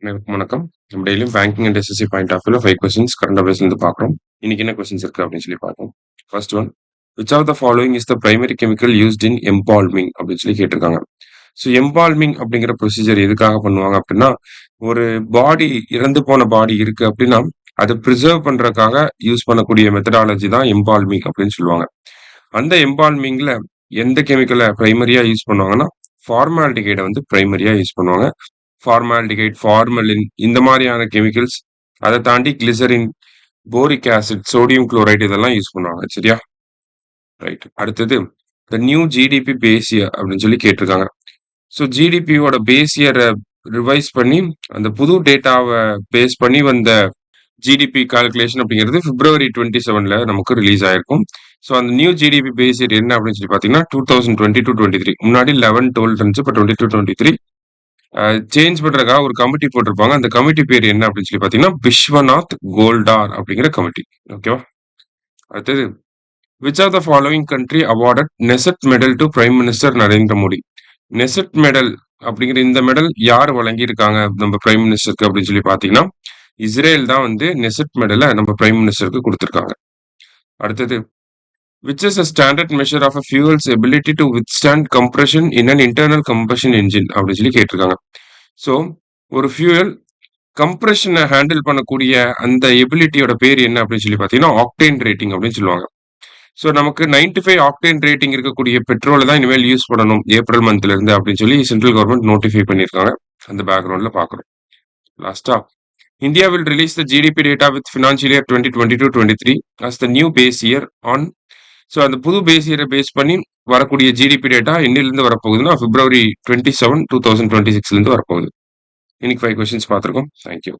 அனைவருக்கும் வணக்கம். நம்ம டெய்லியும் banking and SSC point of வியூல 5 கொஸ்டின்ஸ் கரண்ட் அஃபேர்ஸ்லேருந்து பார்க்குறோம். இன்னைக்கு என்ன கொஸ்டின்ஸ் இருக்கு அப்படின்னு சொல்லி பார்ப்போம். First one, which of the following is the primary chemical used in embalming அப்படின்னு சொல்லி கேட்டிருக்காங்க. ஸோ எம்பால்மிங் அப்படிங்கிற ப்ரொசீஜர் எதுக்காக பண்ணுவாங்க அப்படின்னா, ஒரு பாடி இறந்து போன பாடி இருக்கு அப்படின்னா, அதை ப்ரிசர்வ் பண்றதுக்காக யூஸ் பண்ணக்கூடிய மெத்தடாலஜி தான் எம்பால்மிங் அப்படின்னு சொல்லுவாங்க. அந்த எம்பால்மிங்ல எந்த கெமிக்கலை பிரைமரியா யூஸ் பண்ணுவாங்கன்னா, ஃபார்மால்டிகைடை வந்து பிரைமரியா யூஸ் பண்ணுவாங்க. ஃபார்மால்டிகைட், ஃபார்மலின் இந்த மாதிரியான கெமிக்கல்ஸ், அதை தாண்டி glycerin, boric acid, sodium chloride இதெல்லாம் யூஸ் பண்ணுவாங்க. சரியா? ரைட். அடுத்தது the new GDP base year அப்படின்னு சொல்லி கேட்டிருக்காங்க. ஸோ ஜிடிபியோட பேஸ் இயரை ரிவைஸ் பண்ணி அந்த புது டேட்டாவை பேஸ் பண்ணி வந்த ஜிடிபி கால்குலேஷன் அப்படிங்கிறது பிப்ரவரி 27ல நமக்கு ரிலீஸ் ஆயிருக்கும். ஸோ அந்த நியூ ஜிடிபி பேஸ் இயர் என்ன அப்படின்னு சொல்லி பார்த்தீங்கன்னா 2022-23 முன்னாடி 11-12 இருந்துச்சு. இப்போ 22-23 சேஞ்ச் பண்றதுக்காக ஒரு கமிட்டி போட்டிருப்பாங்க. அந்த கமிட்டி பேர் என்ன அப்படின்னு சொல்லி பார்த்தீங்கன்னா விஸ்வநாத் கோல்டார் அப்படிங்கிற கமிட்டி. ஓகேவா? அடுத்தது which are the following country awarded Knesset medal to prime minister Narendra Modi. Knesset medal அப்படிங்கிற இந்த மெடல் யார் வழங்கியிருக்காங்க நம்ம பிரைம் மினிஸ்டருக்கு அப்படின்னு சொல்லி பார்த்தீங்கன்னா இஸ்ரேல் தான் வந்து நெசட் மெடலை நம்ம பிரைம் மினிஸ்டருக்கு கொடுத்துருக்காங்க. அடுத்தது which is a standard measure of a fuel's ability to withstand compression in an internal combustion engine அப்படின்னு சொல்லி கேட்டிருக்காங்க. ஸோ ஒரு ஃபியூயல் கம்ப்ரெஷனை ஹேண்டில் பண்ணக்கூடிய அந்த எபிலிட்டியோட பேர் என்ன அப்படின்னு சொல்லி பார்த்தீங்கன்னா ஆக்டேன் ரேட்டிங் அப்படின்னு சொல்லுவாங்க. ஸோ நமக்கு 95 ஆக்டேன் ரேட்டிங் இருக்கக்கூடிய பெட்ரோலை தான் இனிமேல் யூஸ் பண்ணணும் ஏப்ரல் மந்த்ல இருந்து அப்படின்னு சொல்லி சென்ட்ரல் கவர்மெண்ட் நோட்டிஃபை பண்ணியிருக்காங்க. அந்த பேக்ரவுண்ட்ல பார்க்குறோம். லாஸ்டா India will release the GDP data with financial year 2022-23 as the new base year on. So அந்த புது பேஸ் இயரை பேஸ் பண்ணி வரக்கூடிய ஜிடிபி டேட்டா என்னிலிருந்து வரப்போகுதுன்னா பிப்ரவரி 27, 2026 வரப்போகுது. இன்னைக்கு 5 கொஸ்டின்ஸ் பார்த்துருக்கோம். தேங்க்யூ.